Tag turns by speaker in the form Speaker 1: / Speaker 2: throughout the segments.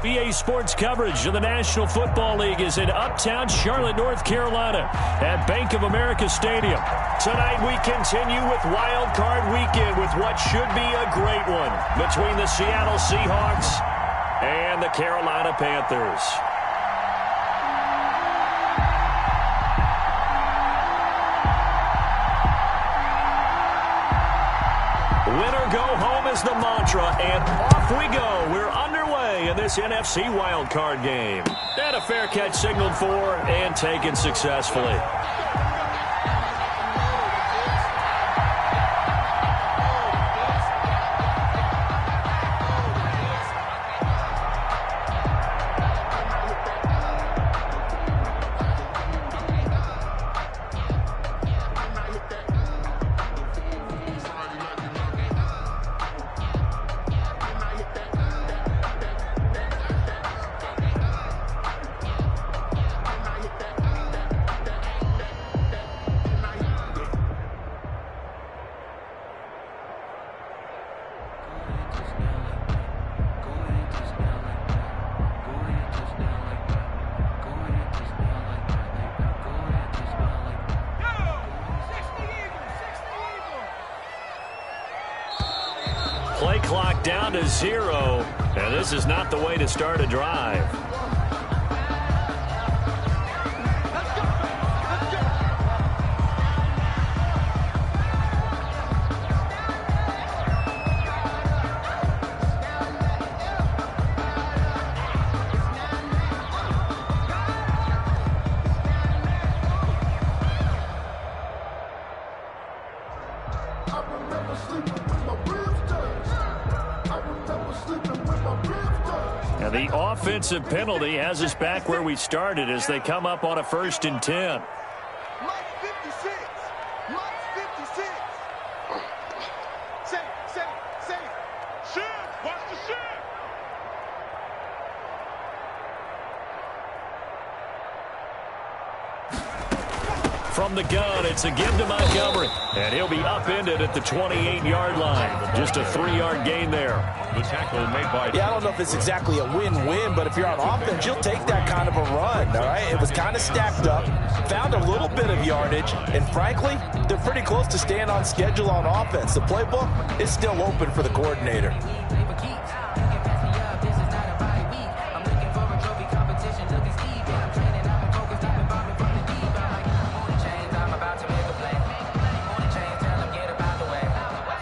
Speaker 1: EA Sports coverage of the National Football League is in uptown Charlotte, North Carolina at Bank of America Stadium. Tonight we continue with Wild Card Weekend with what should be a great one between the Seattle Seahawks and the Carolina Panthers. Winner go home is the mantra, and off we go. We're underway in this NFC wildcard game. And a fair catch signaled for and taken successfully. Play clock down to 0, and this is not the way to start a drive. Now the offensive penalty has us back where we started as they come up on a 1st and 10. From the gun, it's a give to Montgomery. And he'll be upended at the 28-yard line. Just a 3-yard gain there. The tackle made by...
Speaker 2: Yeah, I don't know if it's exactly a win-win, but if you're on offense, you'll take that kind of a run, all right? It was kind of stacked up, found a little bit of yardage, and frankly, they're pretty close to staying on schedule on offense. The playbook is still open for the coordinator.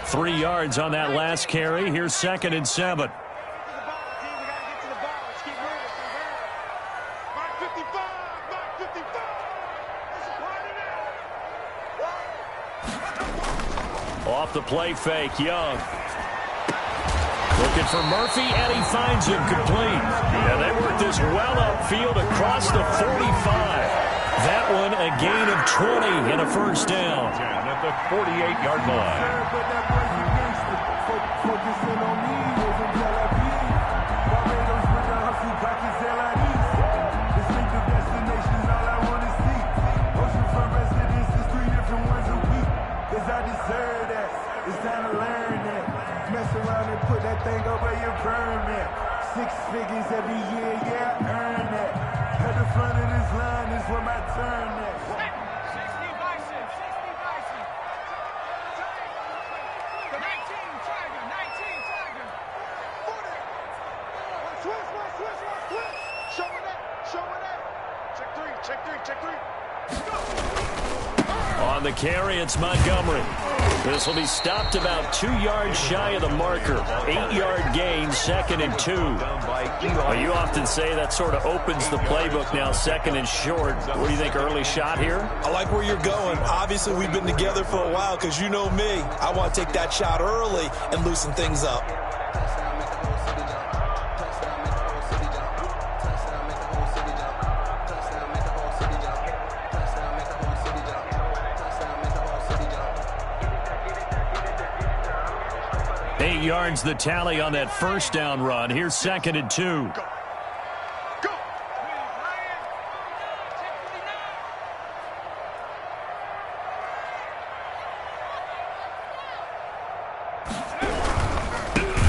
Speaker 1: Three yards on that last carry. Here's 2nd and 7. Off the play fake, Young. Looking for Murphy, and he finds him complete. And they work this well upfield across the 45. That one a gain of 20 and a 1st down. At the 48-yard line.
Speaker 3: Thing up where you burn that. 6 figures every year, yeah, earn that. At the front of this line is where my turn at. 60 bison, 60 bison. 19 tiger, 19 tiger. 40. Switch. Show me that. Check three.
Speaker 1: On the carry, it's Montgomery. This will be stopped about 2 yards shy of the marker. 8-yard gain, 2nd and 2. Well, you often say that sort of opens the playbook now, 2nd and short. What do you think, early shot here?
Speaker 4: I like where you're going. Obviously, we've been together for a while because you know me. I want to take that shot early and loosen things up.
Speaker 1: Yards the tally on that 1st down run. Here's 2nd and 2.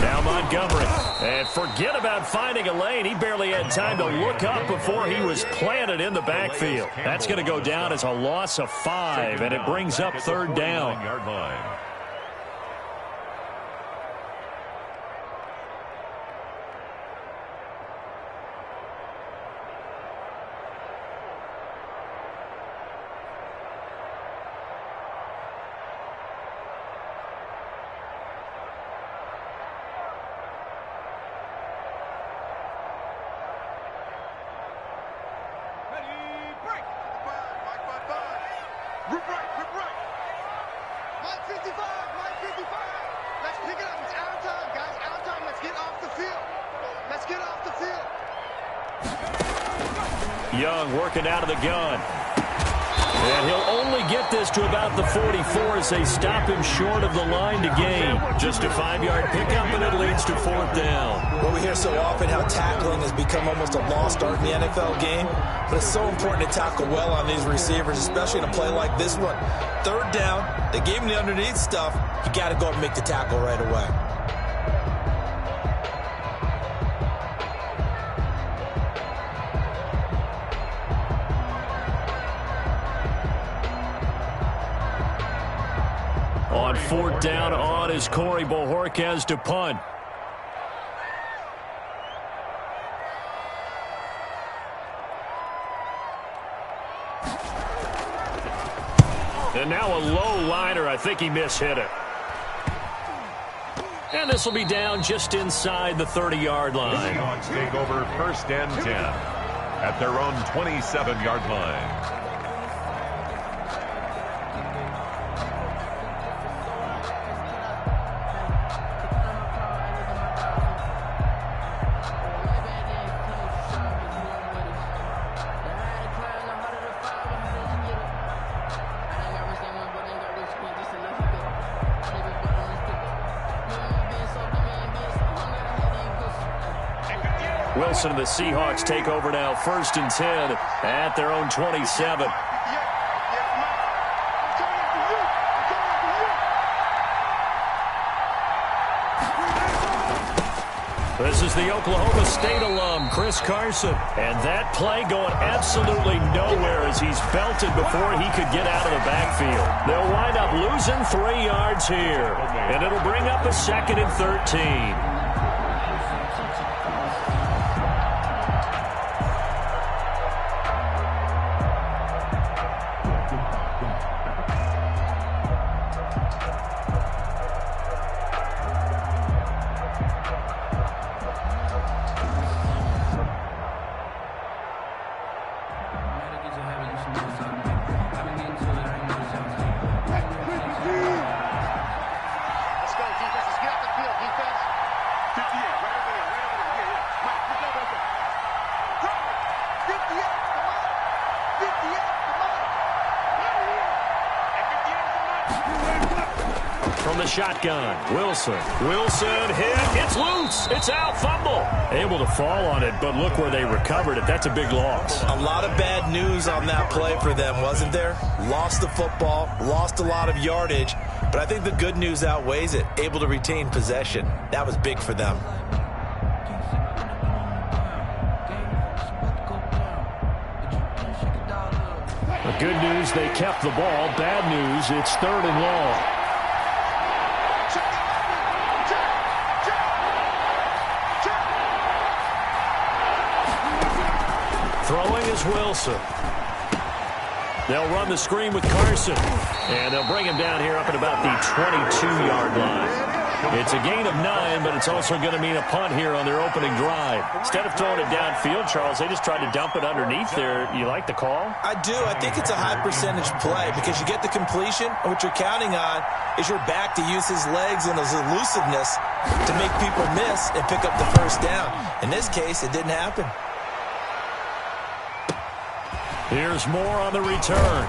Speaker 1: Now Montgomery. And forget about finding a lane. He barely had time to look up before he was planted in the backfield. That's going to go down as a loss of 5, and it brings up third down. Young working out of the gun. And he'll only get this to about the 44 as they stop him short of the line to gain. Just a 5-yard pickup, and it leads to fourth down.
Speaker 4: Well, we hear so often how tackling has become almost a lost art in the NFL game, but it's so important to tackle well on these receivers, especially in a play like this one. Third down, they gave him the underneath stuff. You got to go and make the tackle right away.
Speaker 1: On fourth down on is Corey Bojorquez to punt. And now a low liner. I think he mishit it. And this will be down just inside the 30-yard line.
Speaker 5: The Seahawks take over first and 10 at their own 27-yard line.
Speaker 1: Wilson and the Seahawks take over now, first and 10 at their own 27. This is the Oklahoma State alum, Chris Carson. And that play going absolutely nowhere as he's belted before he could get out of the backfield. They'll wind up losing 3 yards here. And it'll bring up a 2nd and 13. From the shotgun, Wilson hit, it's loose, it's out, fumble. Able to fall on it, but look where they recovered it. That's a big loss.
Speaker 4: A lot of bad news on that play for them, wasn't there? Lost the football, lost a lot of yardage, but I think the good news outweighs it. Able to retain possession. That was big for them.
Speaker 1: The good news, they kept the ball. Bad news, it's 3rd and long. Throwing is Wilson. They'll run the screen with Carson. And they'll bring him down here up at about the 22-yard line. It's a gain of 9, but it's also going to mean a punt here on their opening drive. Instead of throwing it downfield, Charles, they just tried to dump it underneath there. You like the call?
Speaker 4: I do. I think it's a high-percentage play because you get the completion, and what you're counting on is your back to use his legs and his elusiveness to make people miss and pick up the first down. In this case, it didn't happen.
Speaker 1: Here's more on the return.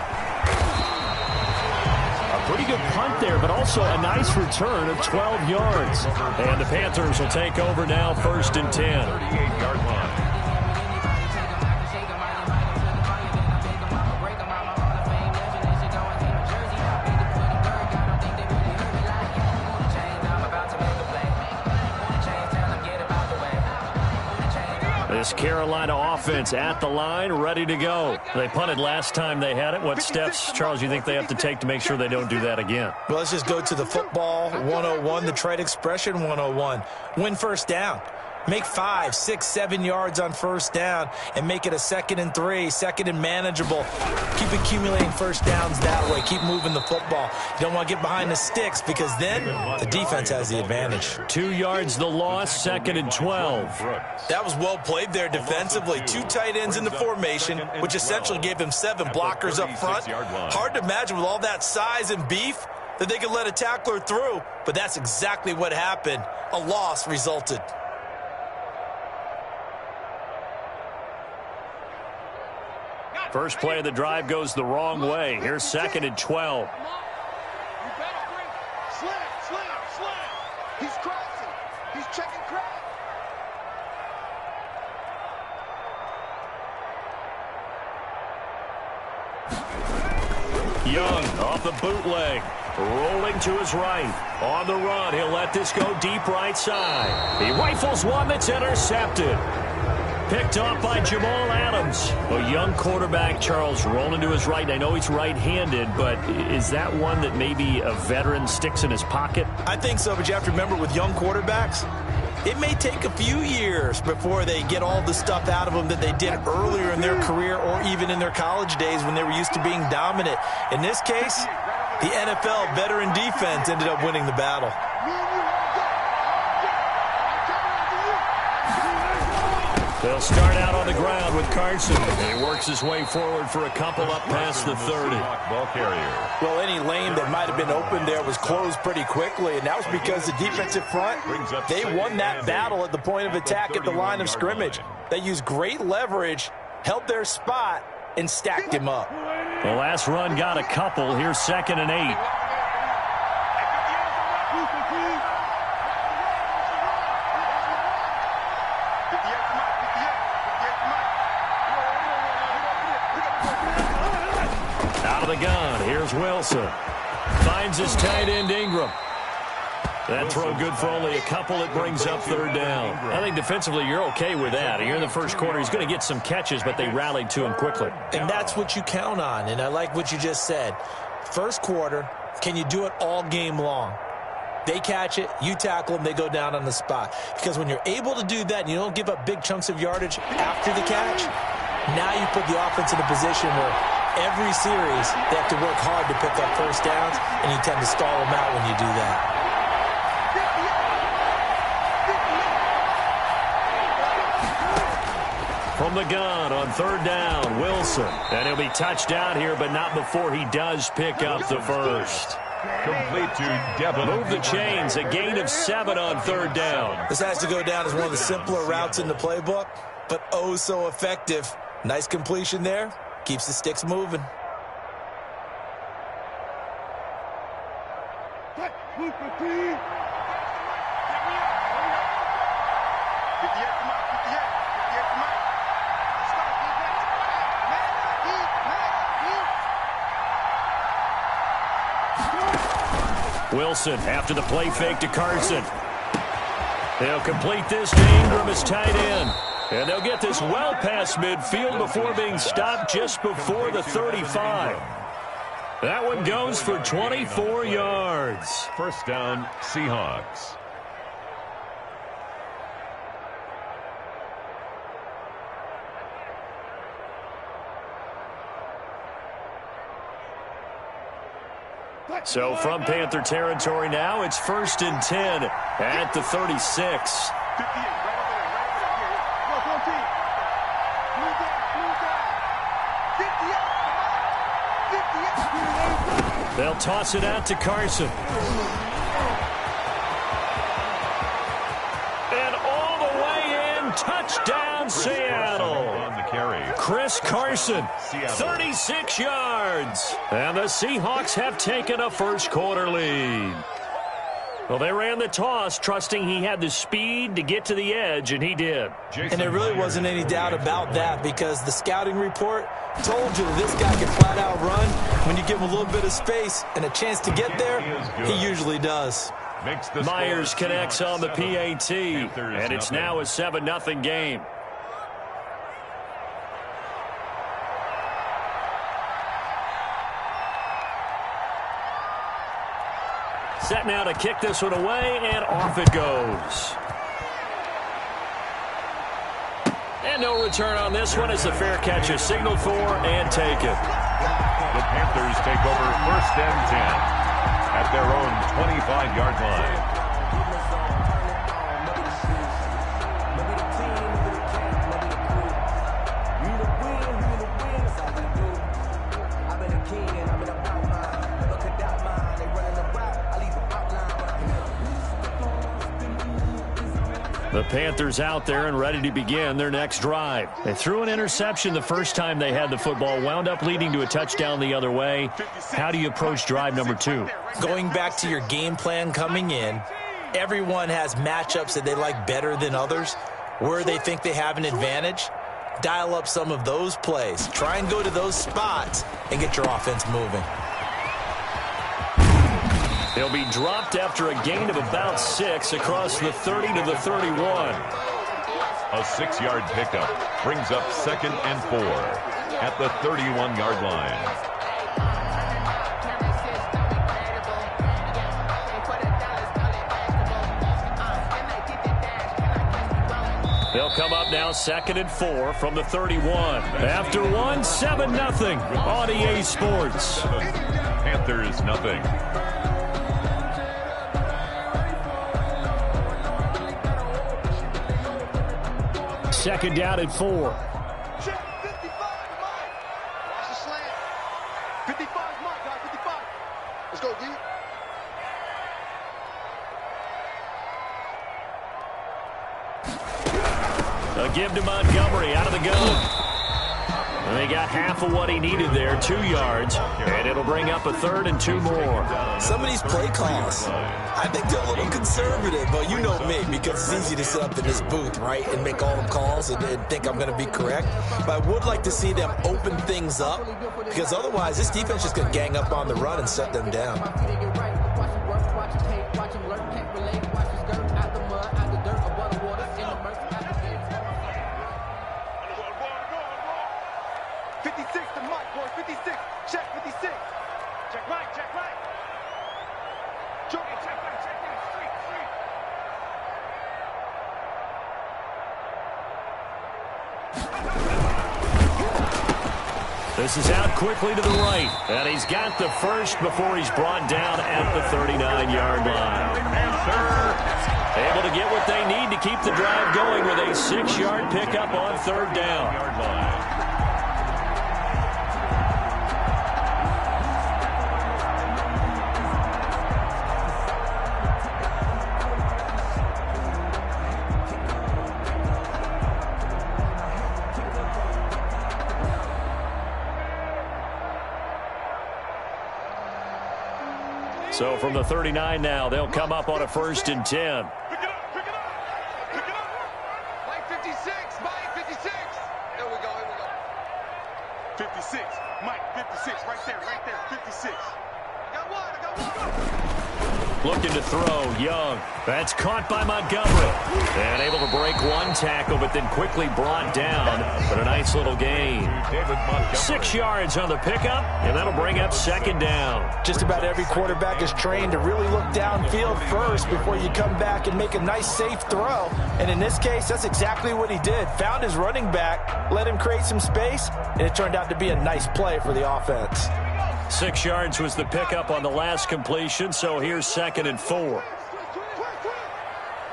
Speaker 1: A pretty good punt there, but also a nice return of 12 yards. And the Panthers will take over now, 1st and 10.
Speaker 5: 38-yard line.
Speaker 1: This Carolina offense at the line, ready to go. They punted last time they had it. What steps, Charles, you think they have to take to make sure they don't do that again?
Speaker 4: Well, let's just go to the football 101, the trade expression 101. Win first down. Make 5, 6, 7 yards on first down and make it a 2nd and 3, 2nd and manageable. Keep accumulating first downs that way. Keep moving the football. You don't want to get behind the sticks because then the defense has the advantage.
Speaker 1: 2 yards the loss, 2nd and 12.
Speaker 4: That was well played there defensively. 2 tight ends in the formation, which essentially gave them 7 blockers up front. Hard to imagine with all that size and beef that they could let a tackler through, but that's exactly what happened. A loss resulted.
Speaker 1: First play of the drive goes the wrong way. Here's 2nd and 12.
Speaker 3: Slam. He's crossing. He's checking crack.
Speaker 1: Young off the bootleg. Rolling to his right. On the run, he'll let this go deep right side. He rifles one that's intercepted. Picked off by Jamal Adams. A young quarterback, Charles, rolling to his right. I know he's right-handed, but is that one that maybe a veteran sticks in his pocket?
Speaker 4: I think so, but you have to remember with young quarterbacks, it may take a few years before they get all the stuff out of them that they did earlier in their career or even in their college days when they were used to being dominant. In this case, the NFL veteran defense ended up winning the battle.
Speaker 1: They'll start out on the ground with Carson. And he works his way forward for a couple up past the 30.
Speaker 2: Well, any lane that might have been open there was closed pretty quickly, and that was because the defensive front, they won that battle at the point of attack at the line of scrimmage. They used great leverage, held their spot, and stacked him up.
Speaker 1: The last run got a couple. Here's 2nd and 8. The gun. Here's Wilson. Finds his tight end Ingram. That throw good for only a couple. It brings up 3rd down. I think defensively you're okay with that. Here in the first quarter, he's going to get some catches, but they rallied to him quickly.
Speaker 4: And that's what you count on, and I like what you just said. First quarter, can you do it all game long? They catch it, you tackle them, they go down on the spot. Because when you're able to do that and you don't give up big chunks of yardage after the catch, now you put the offense in a position where every series, they have to work hard to pick up first downs, and you tend to stall them out when you do that.
Speaker 1: From the gun on 3rd down, Wilson. And he'll be touched down here, but not before he does pick up the first.
Speaker 5: Complete to Devin.
Speaker 1: Move the chains, a gain of 7 on 3rd down.
Speaker 4: This has to go down as one of the simpler routes in the playbook, but oh so effective. Nice completion there. Keeps the sticks moving.
Speaker 1: Wilson after the play fake to Carson. They'll complete this to Ingram as tight end. And they'll get this well past midfield before being stopped just before the 35. That one goes for 24 yards.
Speaker 5: First down, Seahawks.
Speaker 1: So from Panther territory now, it's 1st and 10 at the 36. They'll toss it out to Carson. And all the way in, touchdown Seattle. Chris Carson, 36 yards. And the Seahawks have taken a first quarter lead. Well, they ran the toss, trusting he had the speed to get to the edge, and he did.
Speaker 4: And there really wasn't any doubt about that because the scouting report told you that this guy can flat out run. When you give him a little bit of space and a chance to get there, he usually does.
Speaker 1: Myers connects on the PAT, and it's now a 7-0 game. Set now to kick this one away, and off it goes. And no return on this one as the fair catch is signaled for and taken.
Speaker 5: The Panthers take over 1st and 10 at their own 25-yard line.
Speaker 1: The Panthers out there and ready to begin their next drive. They threw an interception the first time they had the football, wound up leading to a touchdown the other way. How do you approach drive number 2?
Speaker 4: Going back to your game plan coming in, everyone has matchups that they like better than others. Where they think they have an advantage, dial up some of those plays. Try and go to those spots and get your offense moving.
Speaker 1: They'll be dropped after a gain of about 6 across the 30 to the 31.
Speaker 5: A 6-yard pickup brings up 2nd and 4 at the 31-yard line.
Speaker 1: They'll come up now 2nd and 4 from the 31. After one, 7-0 on EA Sports.
Speaker 5: Panthers nothing.
Speaker 1: Second down and 4.
Speaker 6: Check 55 to Mike. Watch the slant. 55 is Mike, guys. 55. Let's go, D.
Speaker 1: A give to Montgomery out of the gun. And they got half of what he needed there, 2 yards, and it'll bring up a 3rd and 2 more.
Speaker 4: Some of these play calls, I think they're a little conservative, but you know me, because it's easy to sit up in this booth, right, and make all the calls and think I'm going to be correct. But I would like to see them open things up, because otherwise this defense is going to gang up on the run and shut them down.
Speaker 6: 56 to Mike, boys. 56. Check 56. Check right. Check right. Check right. Check right. Street.
Speaker 1: This is out quickly to the right, and he's got the first before he's brought down at the 39-yard line. Able to get what they need to keep the drive going with a 6-yard pickup on 3rd down. So from the 39 now, they'll come up on a 1st and 10.
Speaker 6: Pick it up. Mike 56. Mike 56. Here we go. 56. Mike 56. Right there. 56. I got one.
Speaker 1: Looking to throw, Young. That's caught by Montgomery. And able to break one tackle, but then quickly brought down. But a nice little gain. 6 yards on the pickup, and that'll bring up 2nd down.
Speaker 2: Just about every quarterback is trained to really look downfield first before you come back and make a nice, safe throw. And in this case, that's exactly what he did. Found his running back, let him create some space, and it turned out to be a nice play for the offense.
Speaker 1: 6 yards was the pickup on the last completion, so here's 2nd and 4.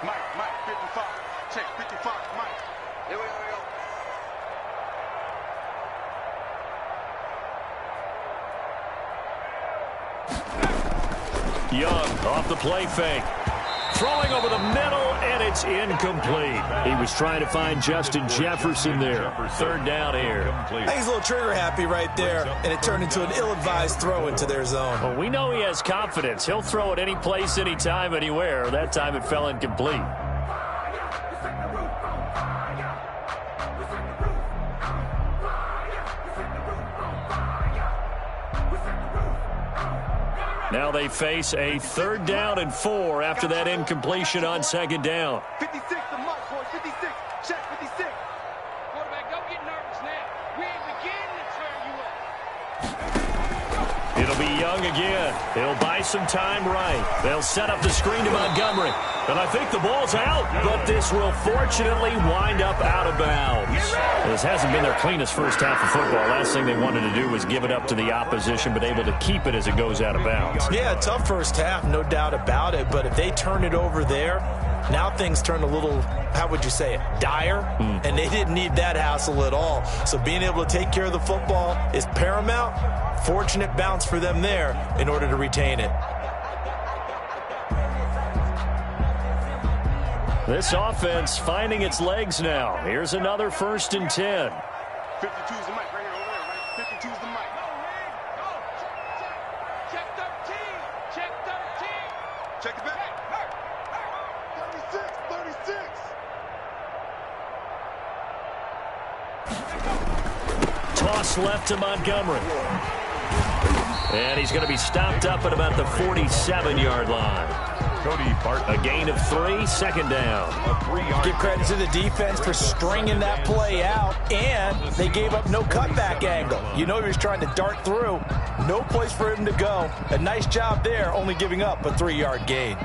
Speaker 6: Mike 55. Check 55. Mike. Here we go.
Speaker 1: Young off the play fake. Throwing over the middle, and it's incomplete. He was trying to find Justin Jefferson there. 3rd down here.
Speaker 4: I think he's a little trigger happy right there, and it turned into an ill-advised throw into their zone.
Speaker 1: Well, we know he has confidence. He'll throw it any place, anytime, anywhere. That time it fell incomplete. Now they face a 3rd down and 4 after that incompletion on 2nd down.
Speaker 6: 56 to Mike, boys. 56. Check 56. Quarterback, don't get nervous now. We ain't beginning to turn you up.
Speaker 1: It'll It'll be Young again. He'll buy some time right. They'll set up the screen to Montgomery. And I think the ball's out, but this will fortunately wind up out of bounds. This hasn't been their cleanest first half of football. Last thing they wanted to do was give it up to the opposition, but able to keep it as it goes out of bounds.
Speaker 4: Yeah, tough first half, no doubt about it. But if they turn it over there, now things turn a little, how would you say it, dire? And they didn't need that hassle at all. So being able to take care of the football is paramount. Fortunate bounce for them there in order to retain it.
Speaker 1: This offense finding its legs now. Here's another 1st and 10.
Speaker 6: 52's the mic right here over there, right? 52's the mic. Check 13. Check 13. Check it back. 36.
Speaker 1: Toss left to Montgomery. And he's going to be stopped up at about the 47-yard line. A gain of 3, second down.
Speaker 2: Give credit to the defense for stringing that play out, and they gave up no cutback angle. You know he was trying to dart through. No place for him to go. A nice job there, only giving up a 3-yard gain.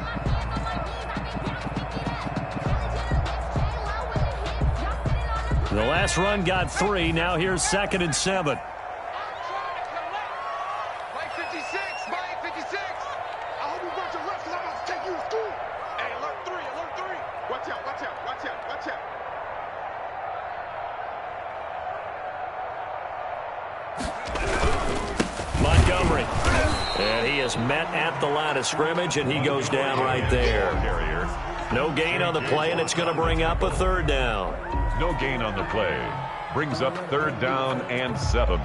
Speaker 1: The last run got 3. Now here's 2nd and 7. Montgomery. And he is met at the line of scrimmage, and he goes down right there. No gain on the play, and it's going to bring up a 3rd down.
Speaker 5: No gain on the play. Brings up 3rd down and 7.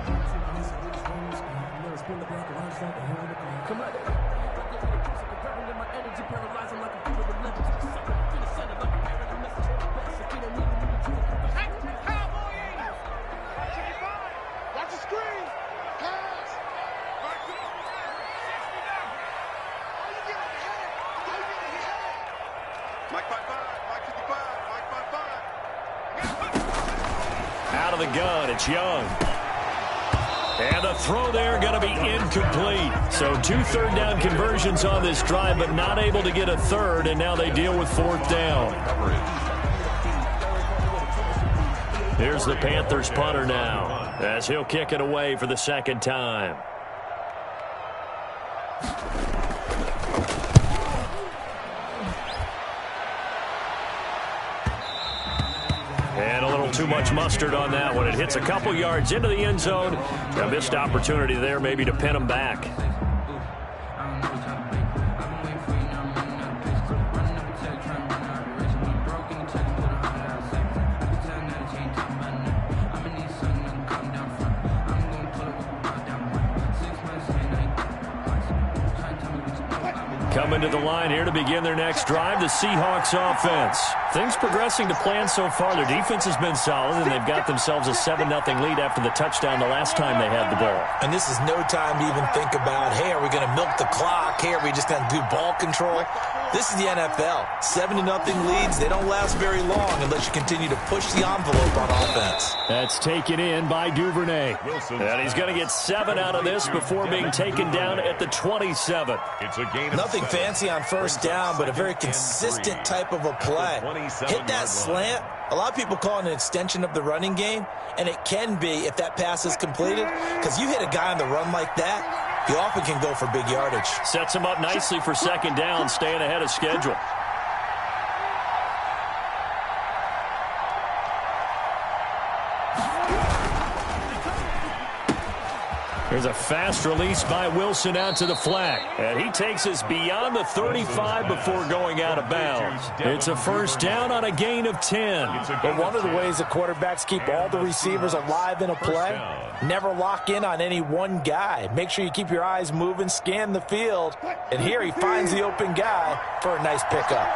Speaker 1: Out of the gun, it's Young. And the throw there going to be incomplete. So 2 3rd down conversions on this drive, but not able to get a 3rd, and now they deal with 4th down. Here's the Panthers punter now, as he'll kick it away for the 2nd time. And a little too much mustard on that one. It hits a couple yards into the end zone. A missed opportunity there maybe to pin them back. Coming to the line here to begin their next drive, the Seahawks offense. Things progressing to plan so far. Their defense has been solid, and they've got themselves a 7-0 lead after the touchdown the last time they had the ball.
Speaker 4: And this is no time to even think about, hey, are we going to milk the clock? Hey, are we just going to do ball control? This is the NFL. 7-0 leads, they don't last very long unless you continue to push the envelope on offense.
Speaker 1: That's taken in by Duvernay. And he's going to get 7 out of this before being taken down at the 27.
Speaker 5: It's a gain of
Speaker 4: Nothing fancy on 1st down, but a very consistent type of a play. Hit that slant. A lot of people call it an extension of the running game, and it can be if that pass is completed, because you hit a guy on the run like that, he often can go for big yardage.
Speaker 1: Sets him up nicely for 2nd down, staying ahead of schedule. There's a fast release by Wilson out to the flat. And he takes us beyond the 35 before going out of bounds. It's a 1st down on a gain of 10.
Speaker 2: But one of the ways the quarterbacks keep all the receivers alive in a play, never lock in on any one guy. Make sure you keep your eyes moving, scan the field. And here he finds the open guy for a nice pickup.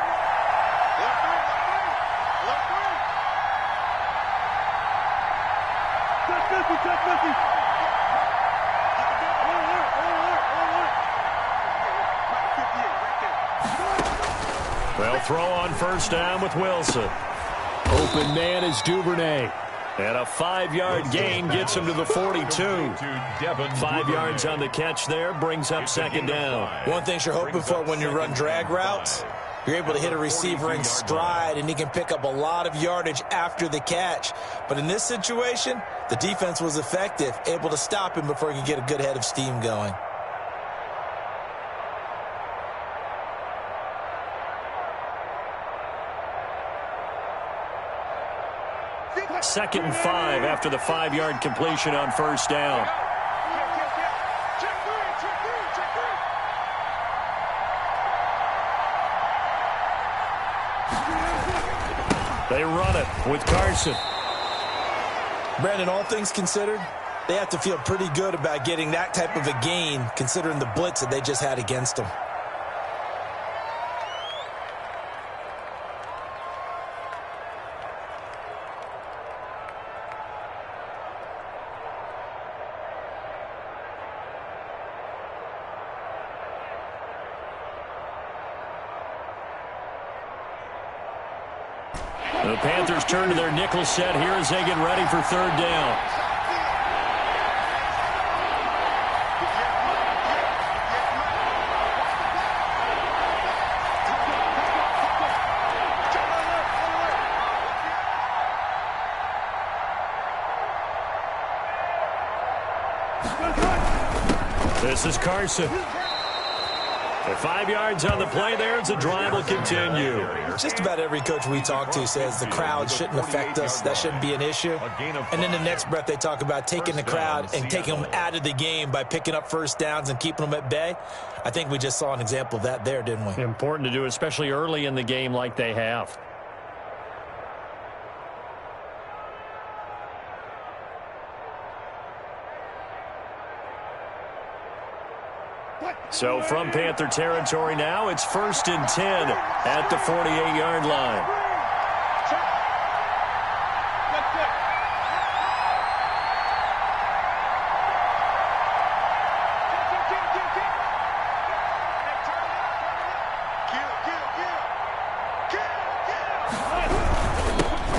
Speaker 2: They'll throw on 1st down with Wilson.
Speaker 1: Open man is Duvernay. And a 5-yard gain gets him to the 42. 5 yards on the catch there, brings up second down.
Speaker 4: One thing you're hoping for when you run drag routes, you're able to hit a receiver in stride, and he can pick up a lot of yardage after the catch. But in this situation, the defense was effective, able to stop him before he could get a good head of steam going.
Speaker 1: Second and 5 after the 5-yard completion on first down. They run it with Carson.
Speaker 4: Brandon, all things considered, they have to feel pretty good about getting that type of a gain considering the blitz that they just had against them.
Speaker 1: The Panthers turn to their nickel set here as they get ready for third down. This is Carson. 5 yards on the play there as the drive will continue.
Speaker 4: Just about every coach we talk to says the crowd shouldn't affect us. That shouldn't be an issue. And in the next breath, they talk about taking the crowd and taking them out of the game by picking up first downs and keeping them at bay. I think we just saw an example of that there, didn't we?
Speaker 1: Important to do, especially early in the game like they have. So from Panther territory now, it's 1st and 10 at the 48-yard line.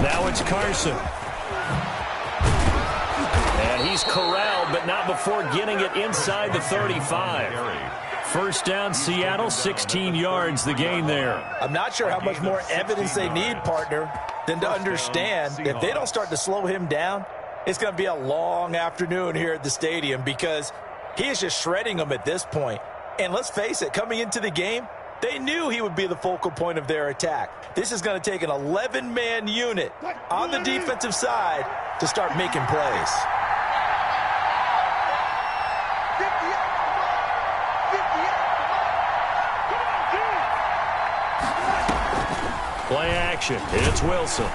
Speaker 1: Now it's Carson. And he's corralled, but not before getting it inside the 35. First down, Seattle, 16 yards, the gain there.
Speaker 2: I'm not sure how much more evidence they need, partner, than to understand if they don't start to slow him down, it's going to be a long afternoon here at the stadium because he is just shredding them at this point. And let's face it, coming into the game, they knew he would be the focal point of their attack. This is going to take an 11-man unit on the defensive side to start making plays.
Speaker 1: Play action. It's Wilson.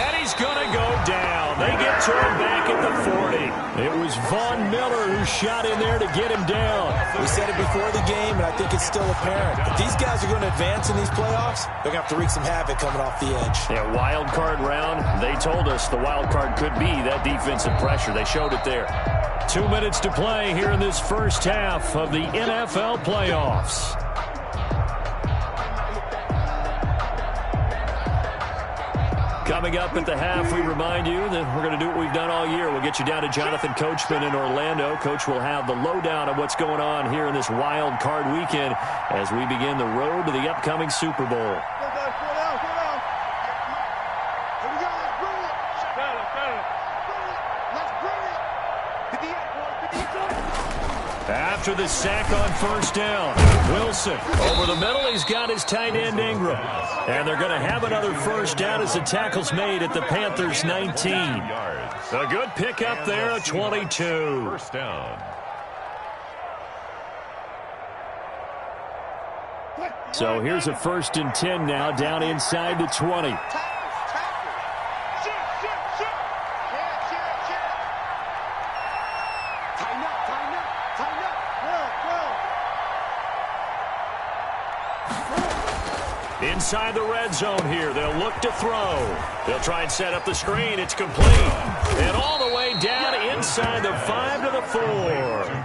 Speaker 1: And he's going to go down. They get to him back at the 40. It was Von Miller who shot in there to get him down.
Speaker 4: We said it before the game, and I think it's still apparent. If these guys are going to advance in these playoffs, they're going to have to wreak some havoc coming off the edge.
Speaker 1: Yeah, wild card round. They told us the wild card could be that defensive pressure. They showed it there. 2 minutes to play here in this first half of the NFL playoffs. Coming up at the half, we remind you that we're going to do what we've done all year. We'll get you down to Jonathan Coachman in Orlando. Coach will have the lowdown of what's going on here in this wild card weekend as we begin the road to the upcoming Super Bowl. After the sack on first down, Wilson over the middle. He's got his tight end Ingram. And they're going to have another first down as the tackle's made at the Panthers' 19. A good pickup there at 22.
Speaker 5: First down.
Speaker 1: So here's a 1st and 10 now down inside the 20. Inside the red zone here. They'll look to throw. They'll try and set up the screen. It's complete. And all the way down inside the 5 to the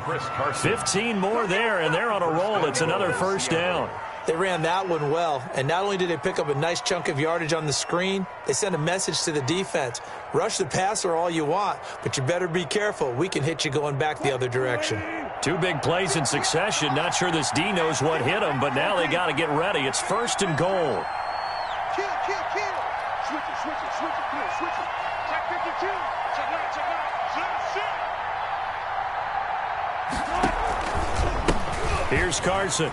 Speaker 1: 4. 15 more there, and they're on a roll. It's another first down.
Speaker 4: They ran that one well, and not only did they pick up a nice chunk of yardage on the screen, they sent a message to the defense. Rush the passer all you want, but you better be careful. We can hit you going back the other direction.
Speaker 1: 2 big plays in succession. Not sure this D knows what hit him, but now they got to get ready. It's 1st and goal.
Speaker 6: Kill. Switch it, switch it. Check 52. Check out.
Speaker 1: Here's Carson.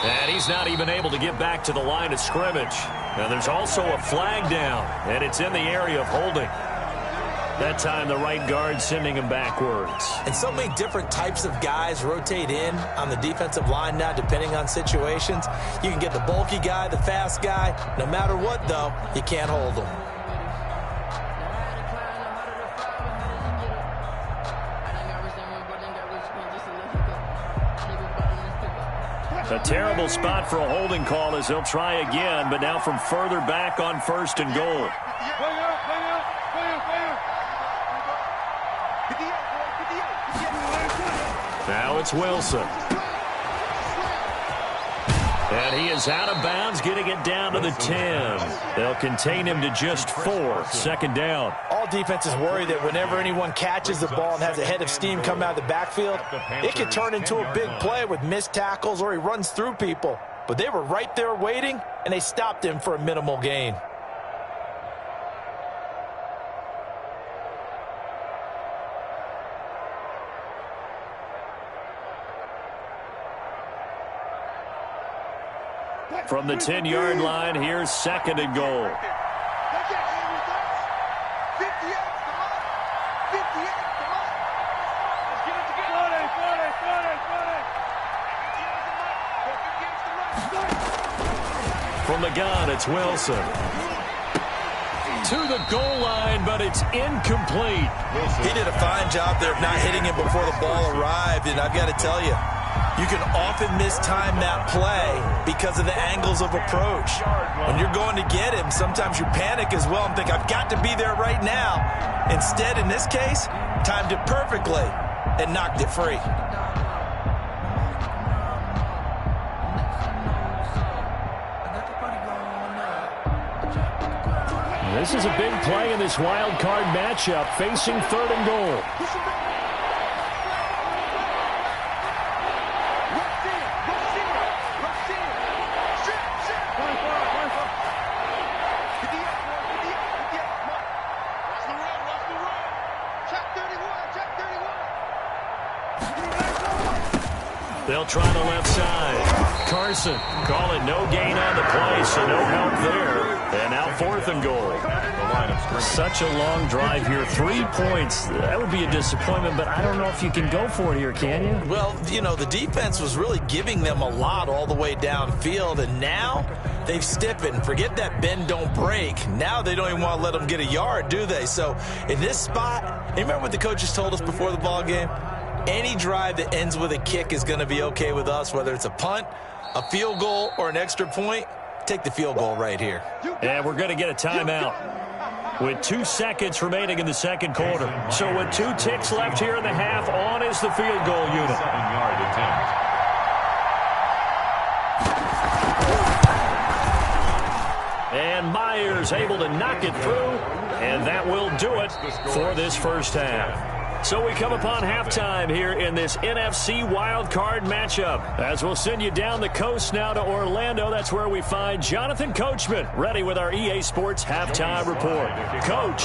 Speaker 1: And he's not even able to get back to the line of scrimmage. Now there's also a flag down, and it's in the area of holding. That time the right guard sending him backwards.
Speaker 4: And so many different types of guys rotate in on the defensive line now, depending on situations. You can get the bulky guy, the fast guy. No matter what, though, you can't hold them.
Speaker 1: A terrible spot for a holding call as they'll try again, but now from further back on 1st and goal. Now it's Wilson. And he is out of bounds, getting it down to the 10. They'll contain him to just 4. 2nd down.
Speaker 2: All defenses worry that whenever anyone catches the ball and has a head of steam come out of the backfield, it can turn into a big play with missed tackles or he runs through people. But they were right there waiting, and they stopped him for a minimal gain.
Speaker 1: From the 10-yard line, here's 2nd and goal. From the gun, it's Wilson. To the goal line, but it's incomplete.
Speaker 4: He did a fine job there of not hitting him before the ball arrived, and I've got to tell you, you can often mistime that play because of the angles of approach. When you're going to get him, sometimes you panic as well and think, I've got to be there right now. Instead, in this case, timed it perfectly and knocked it free.
Speaker 1: This is a big play in this wild card matchup, facing 3rd and goal. They'll try the left side. Carson calling no gain on the play, so no help there. And now 4th and goal. Such a long drive here. 3 points. That would be a disappointment, but I don't know if you can go for it here, can you?
Speaker 4: Well, you know, the defense was really giving them a lot all the way downfield, and now they've stiffened. Forget that bend, don't break. Now they don't even want to let them get a yard, do they? So in this spot, you remember what the coaches told us before the ball game? Any drive that ends with a kick is going to be okay with us, whether it's a punt, a field goal, or an extra point. Take the field goal right here.
Speaker 1: And we're going to get a timeout with 2 seconds remaining in the 2nd quarter. So with 2 ticks left here in the half, on is the field goal unit.
Speaker 5: 7-yard attempt.
Speaker 1: And Myers able to knock it through, and that will do it for this first half. So we come upon halftime here in this NFC wildcard matchup. As we'll send you down the coast now to Orlando, that's where we find Jonathan Coachman, ready with our EA Sports Halftime Report. Coach.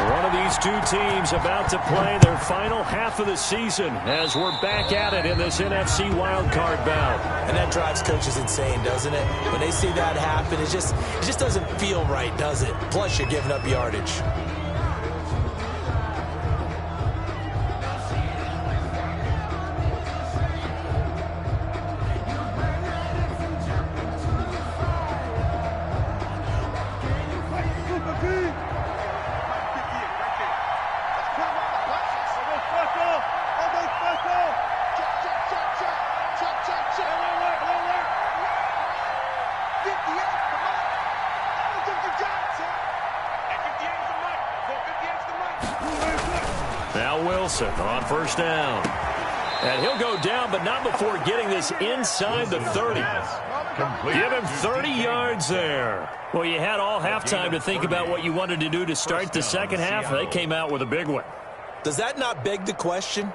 Speaker 1: One of these 2 teams about to play their final half of the season as we're back at it in this NFC wildcard bout.
Speaker 4: And that drives coaches insane, doesn't it? When they see that happen, it just doesn't feel right, does it? Plus, you're giving up yardage.
Speaker 1: Wilson on first down. And he'll go down, but not before getting this inside the 30. Give him 30 yards there. Well, you had all halftime to think about what you wanted to do to start the second half. They came out with a big one.
Speaker 4: Does that not beg the question?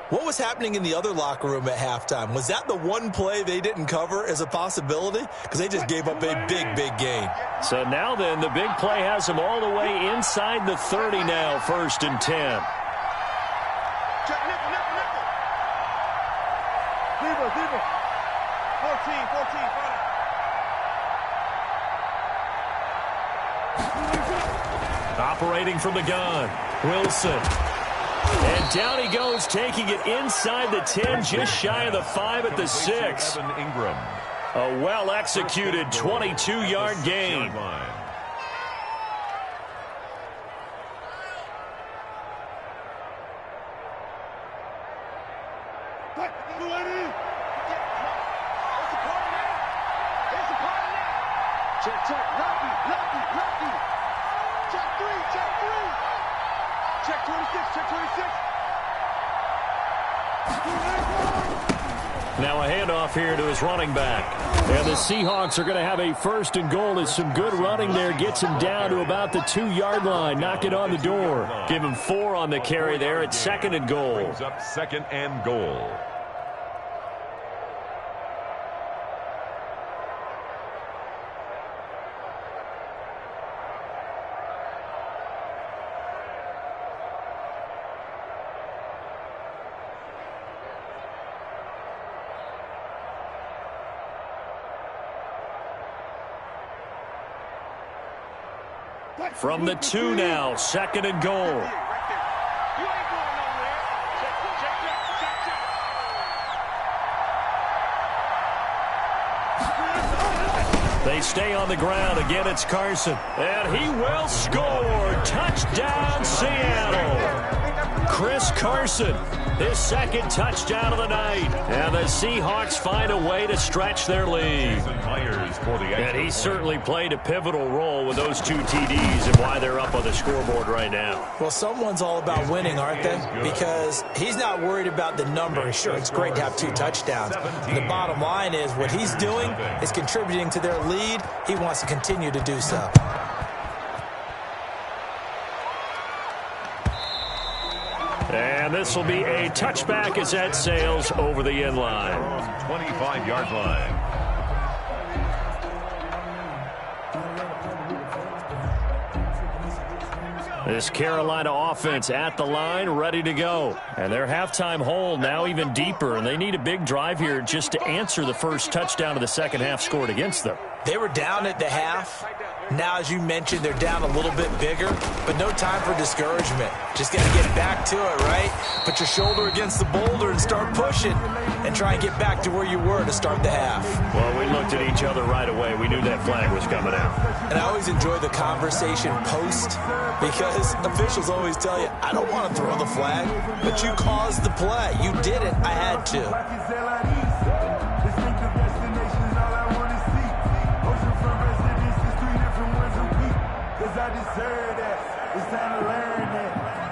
Speaker 4: What was happening in the other locker room at halftime? Was that the one play they didn't cover as a possibility? Because they just gave up a big, big gain.
Speaker 1: So now then, the big play has them all the way inside the 30 now, 1st and 10.
Speaker 6: Deeper. 14,
Speaker 1: Operating from the gun, Wilson. And down he goes, taking it inside the 10, just shy of the 5 at the 6.
Speaker 5: Ingram.
Speaker 1: A well-executed 22-yard gain.
Speaker 6: Check, lucky. Check 3. Check 26.
Speaker 1: Now a handoff here to his running back. And the Seahawks are going to have a 1st and goal as some good running there gets him down to about the 2-yard line. Knock it on the door. Give him 4 on the carry there at 2nd and goal.
Speaker 5: Brings up 2nd and goal.
Speaker 1: From the 2 now, 2nd and goal. They stay on the ground. Again, it's Carson. And he will score. Touchdown, Seattle. Chris Carson, his 2nd touchdown of the night. And the Seahawks find a way to stretch their lead. And he certainly played a pivotal role with those 2 TDs and why they're up on the scoreboard right now.
Speaker 4: Well, someone's all about winning, aren't they? Because he's not worried about the number. Sure, it's great to have 2 touchdowns. The bottom line is what he's doing is contributing to their lead. He wants to continue to do so.
Speaker 1: And this will be a touchback as that sails over the end line.
Speaker 5: 25-yard line.
Speaker 1: This Carolina offense at the line, ready to go. And their halftime hole now even deeper, and they need a big drive here just to answer the first touchdown of the second half scored against them.
Speaker 4: They were down at the half. Now, as you mentioned, they're down a little bit bigger, but no time for discouragement. Just got to get back to it, right? Put your shoulder against the boulder and start pushing and try and get back to where you were to start the half.
Speaker 1: Well, we looked at each other right away. We knew that flag was coming out.
Speaker 4: And I always enjoy the conversation post because officials always tell you, I don't want to throw the flag, but you caused the play. You did it. I had to.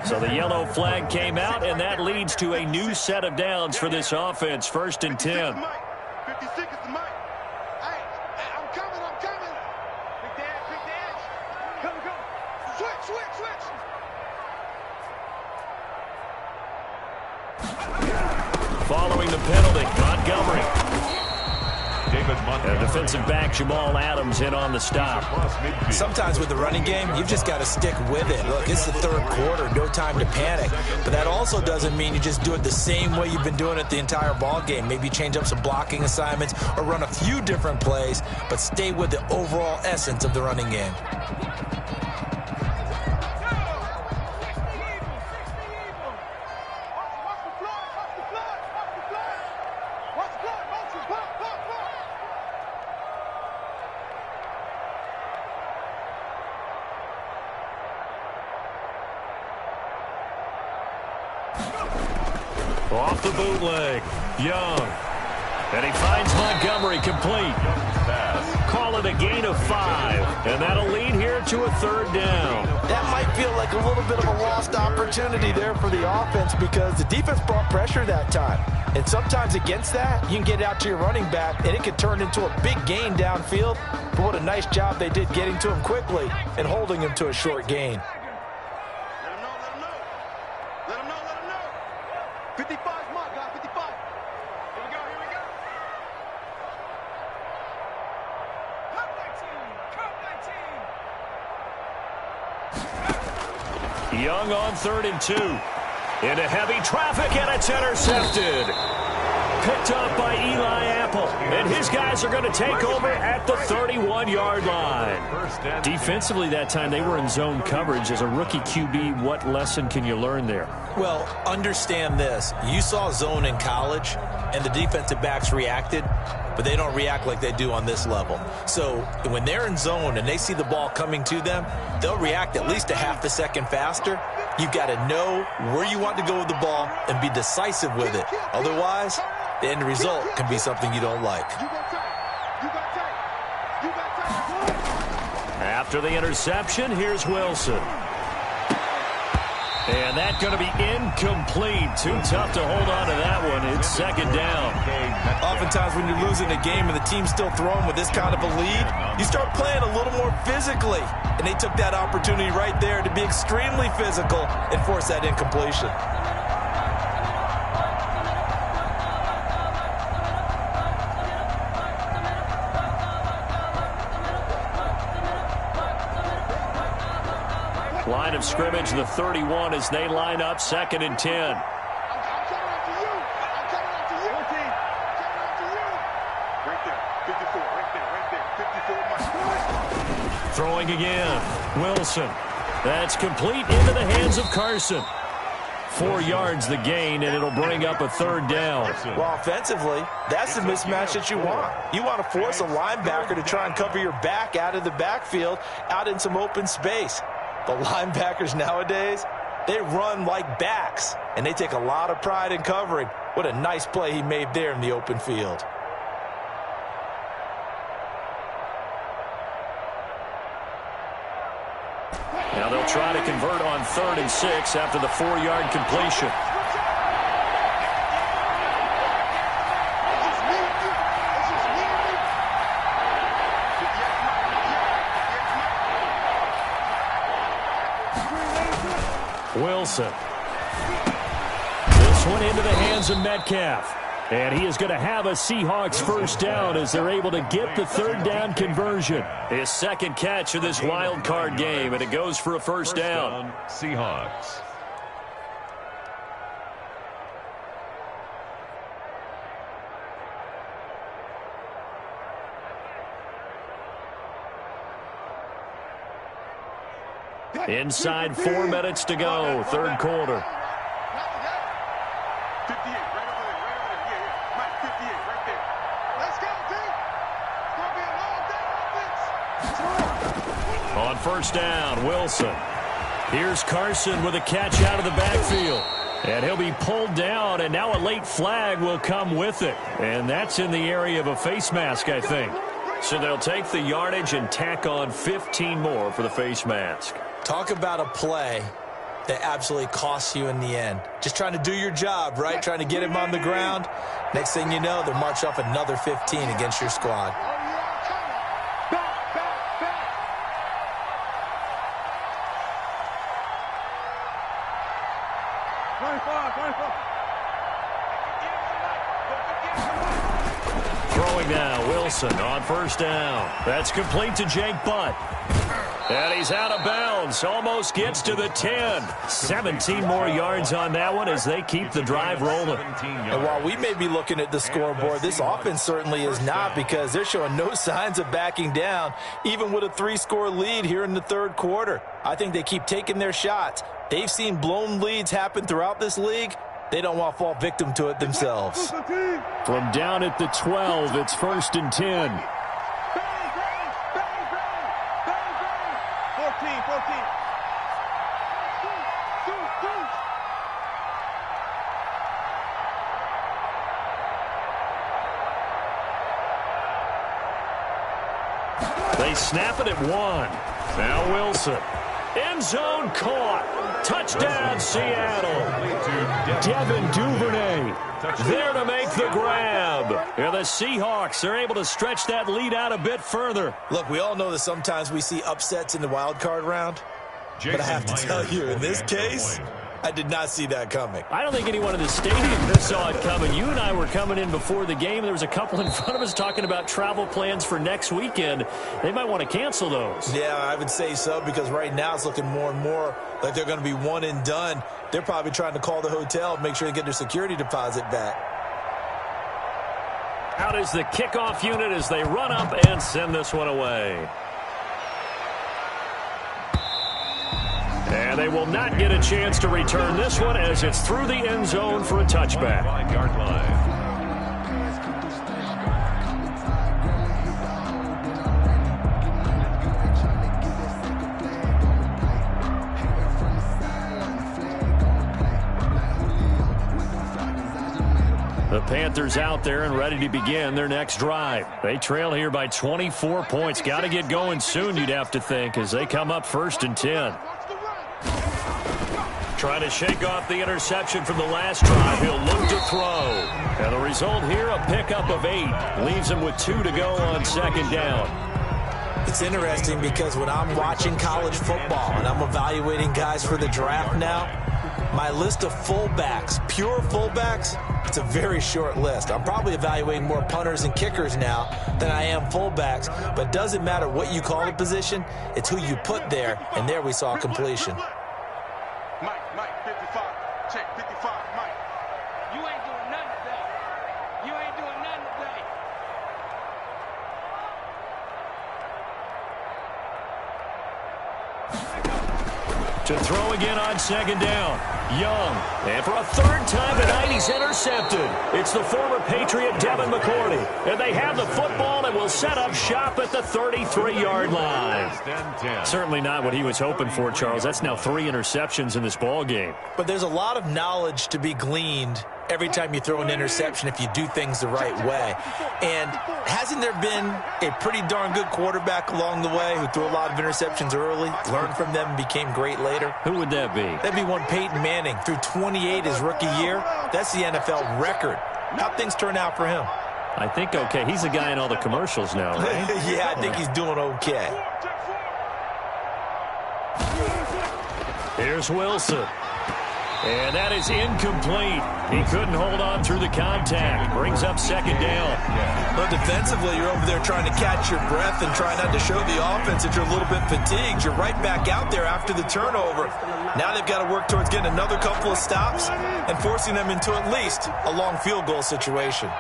Speaker 1: So the yellow flag came out, and that leads to a new set of downs for this offense. 1st and 10.
Speaker 6: 56 is the mic. Hey, I'm coming. Big dash. Come. Switch.
Speaker 1: Following the penalty, Montgomery. And defensive back Jamal Adams in on the stop.
Speaker 4: Sometimes with the running game, you've just got to stick with it. Look, it's the 3rd quarter, no time to panic. But that also doesn't mean you just do it the same way you've been doing it the entire ball game. Maybe change up some blocking assignments or run a few different plays, but stay with the overall essence of the running game.
Speaker 1: Off the bootleg, Young. And he finds Montgomery complete. Call it a gain of 5. And that'll lead here to a 3rd down.
Speaker 2: That might feel like a little bit of a lost opportunity there for the offense because the defense brought pressure that time. And sometimes against that, you can get out to your running back, and it could turn into a big gain downfield. But what a nice job they did getting to him quickly and holding him to a short gain.
Speaker 6: Let him know, let him know. Let him know, let him know. 55's mark, guys, 55. Here we go, here we go. Cut 19, cut 19.
Speaker 1: Young on 3rd and 2. Into heavy traffic, and it's intercepted. Picked up by Eli Apple. And his guys are going to take over at the 31-yard line. Defensively that time, they were in zone coverage. As a rookie QB, what lesson can you learn there?
Speaker 4: Well, understand this. You saw zone in college, and the defensive backs reacted, but they don't react like they do on this level. So when they're in zone and they see the ball coming to them, they'll react at least a half a second faster. You've got to know where you want to go with the ball and be decisive with it. Otherwise, the end result can be something you don't like.
Speaker 1: After the interception, here's Wilson. And that's going to be incomplete. Too tough to hold on to that one. It's 2nd down.
Speaker 4: Oftentimes when you're losing a game and the team's still throwing with this kind of a lead, you start playing a little more physically. And they took that opportunity right there to be extremely physical and force that incompletion.
Speaker 1: Line of scrimmage, the 31, as they line up 2nd and 10.
Speaker 6: I'm coming up to you. I'm coming up to you. 14. Coming up to you. Right there. 54. Right there. Right there. 54. Mike.
Speaker 1: Throwing again. Wilson. That's complete into the hands of Carson. 4 yards the gain, and it'll bring up a 3rd down.
Speaker 2: Well, offensively, that's the mismatch that you want. You want to force a linebacker to try and cover your back out of the backfield, out in some open space. The linebackers nowadays, they run like backs, and they take a lot of pride in covering. What a nice play he made there in the open field.
Speaker 1: Now they'll try to convert on 3rd and 6 after the 4-yard completion. Wilson. This one into the hands of Metcalf. And he is going to have a Seahawks 1st down as they're able to get the 3rd down conversion. His 2nd catch of this wild card game, and it goes for a 1st down.
Speaker 5: Seahawks.
Speaker 1: Inside 4 minutes to go, 3rd quarter.
Speaker 6: 58, right over there, yeah. Mike, 58, right there. Let's go, team. It's going to be a long day on offense.
Speaker 1: On 1st down, Wilson. Here's Carson with a catch out of the backfield. And he'll be pulled down, and now a late flag will come with it. And that's in the area of a face mask, I think. So they'll take the yardage and tack on 15 more for the face mask.
Speaker 4: Talk about a play that absolutely costs you in the end. Just trying to do your job, right? Trying to get him on the ground. Next thing you know, they'll march off another 15 against your squad.
Speaker 1: Throwing now, Wilson on 1st down. That's complete to Jake Butt. And he's out of bounds. Almost gets to the 10. 17 more yards on that one as they keep the drive rolling.
Speaker 2: And while we may be looking at the scoreboard, this offense certainly is not, because they're showing no signs of backing down, even with a 3-score lead here in the 3rd quarter. I think they keep taking their shots. They've seen blown leads happen throughout this league. They don't want to fall victim to it themselves.
Speaker 1: From down at the 12, it's 1st and 10.
Speaker 6: 14.
Speaker 1: They snap it at 1. Now Wilson. End zone caught. Touchdown, Seattle. Devin Duvernay there to make the grab. And the Seahawks are able to stretch that lead out a bit further.
Speaker 4: Look, we all know that sometimes we see upsets in the wild card round. But I have to tell you, in this case, I did not see that coming.
Speaker 1: I don't think anyone in the stadium saw it coming. You and I were coming in before the game. There was a couple in front of us talking about travel plans for next weekend. They might want to cancel those.
Speaker 4: Yeah, I would say so, because right now it's looking more and more like they're going to be one and done. They're probably trying to call the hotel, make sure they get their security deposit back.
Speaker 1: Out is the kickoff unit as they run up and send this one away. And they will not get a chance to return this one as it's through the end zone for a touchback.
Speaker 5: 5-yard line.
Speaker 1: The Panthers out there and ready to begin their next drive. They trail here by 24 points. Got to get going soon, you'd have to think, as they come up 1st and 10. Trying to shake off the interception from the last drive. He'll look to throw. And the result here, a pickup of 8. Leaves him with 2 to go on 2nd down.
Speaker 4: It's interesting because when I'm watching college football and I'm evaluating guys for the draft now, my list of fullbacks, pure fullbacks, it's a very short list. I'm probably evaluating more punters and kickers now than I am fullbacks, but it doesn't matter what you call the position, it's who you put there, and there we saw completion.
Speaker 6: Mike, 55. Check, 55, Mike.
Speaker 7: You ain't doing nothing today. You ain't doing nothing today.
Speaker 1: To throw again on 2nd down. Young. And for a 3rd time tonight, he's intercepted. It's the former Patriot Devin McCourty. And they have the football and will set up shop at the 33-yard line. Certainly not what he was hoping for, Charles. That's now 3 interceptions in this ball game.
Speaker 4: But there's a lot of knowledge to be gleaned every time you throw an interception if you do things the right way. And hasn't there been a pretty darn good quarterback along the way who threw a lot of interceptions early, learned from them, and became great later?
Speaker 1: Who would that be?
Speaker 4: That'd be one Peyton Manning. Threw 28 his rookie year. That's the NFL record. How'd things turn out for him?
Speaker 1: I think okay. He's the guy in all the commercials now, right?
Speaker 4: Yeah, I think he's doing okay.
Speaker 1: Here's Wilson. And that is incomplete. He couldn't hold on through the contact. Brings up 2nd down.
Speaker 4: Well, defensively, you're over there trying to catch your breath and try not to show the offense that you're a little bit fatigued. You're right back out there after the turnover. Now they've got to work towards getting another couple of stops and forcing them into at least a long field goal situation.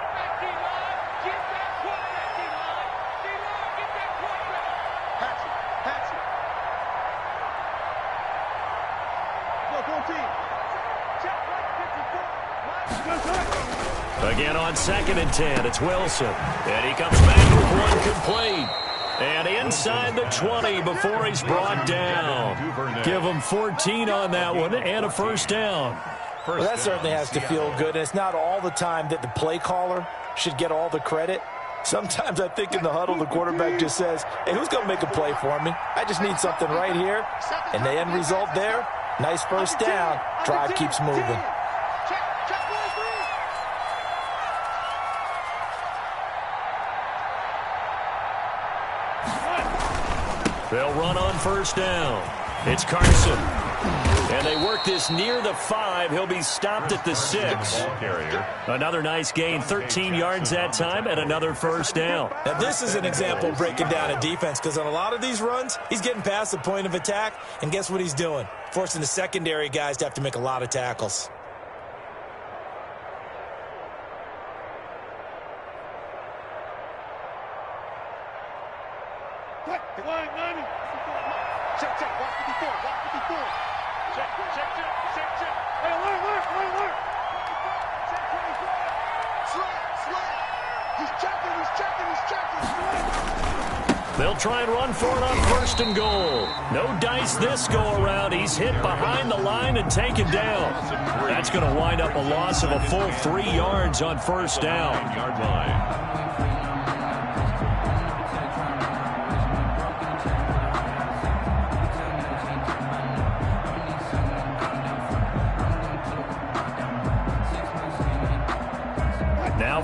Speaker 1: Again on 2nd and 10, it's Wilson. And he comes back with one complete. And inside the 20 before he's brought down. Give him 14 on that one and a 1st down.
Speaker 2: Well, that certainly has to feel good. And it's not all the time that the play caller should get all the credit. Sometimes I think in the huddle, the quarterback just says, hey, who's going to make a play for me? I just need something right here. And the end result there, nice 1st down. Drive keeps moving.
Speaker 1: They'll run on 1st down. It's Carson. And they work this near the 5. He'll be stopped at the 6. Another nice gain, 13 yards that time, and another 1st down.
Speaker 4: Now, this is an example of breaking down a defense, because on a lot of these runs, he's getting past the point of attack, and guess what he's doing? Forcing the secondary guys to have to make a lot of tackles.
Speaker 6: Check, walk 54, walk 54. Check. Hey, alert. Slap. He's checking.
Speaker 1: They'll try and run for it on 1st and goal. No dice this go around. He's hit behind the line and taken down. That's going to wind up a loss of a full 3 yards on 1st down.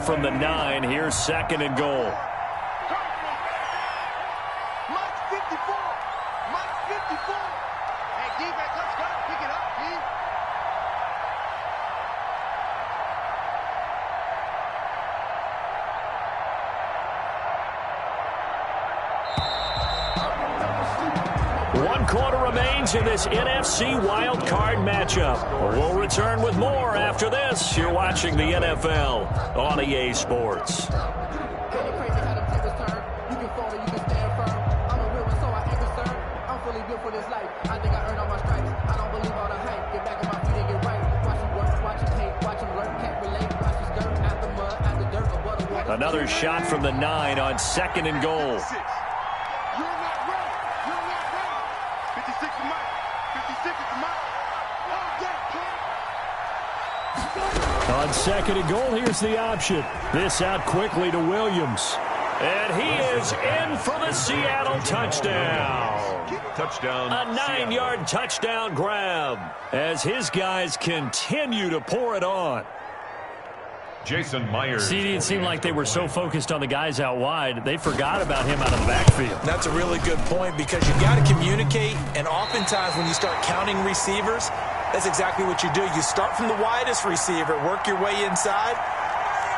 Speaker 1: from the 9. Here's 2nd and goal.
Speaker 6: Mike 54. Mike 54. Hey, D-back, let's go. Pick it up, D.
Speaker 1: One quarter remains in this NFC wild card matchup. We'll return with more after this. You're watching the NFL on EA Sports. Another shot from the 9 on 2nd and goal. On 2nd and goal, here's the option. This out quickly to Williams. And he is in for the Seattle touchdown.
Speaker 5: Touchdown.
Speaker 1: A 9-yard touchdown grab as his guys continue to pour it on.
Speaker 5: Jason Myers.
Speaker 1: See, it seemed like they were so focused on the guys out wide, they forgot about him out of the backfield.
Speaker 4: That's a really good point because you got to communicate, and oftentimes when you start counting receivers, that's exactly what you do. You start from the widest receiver, work your way inside.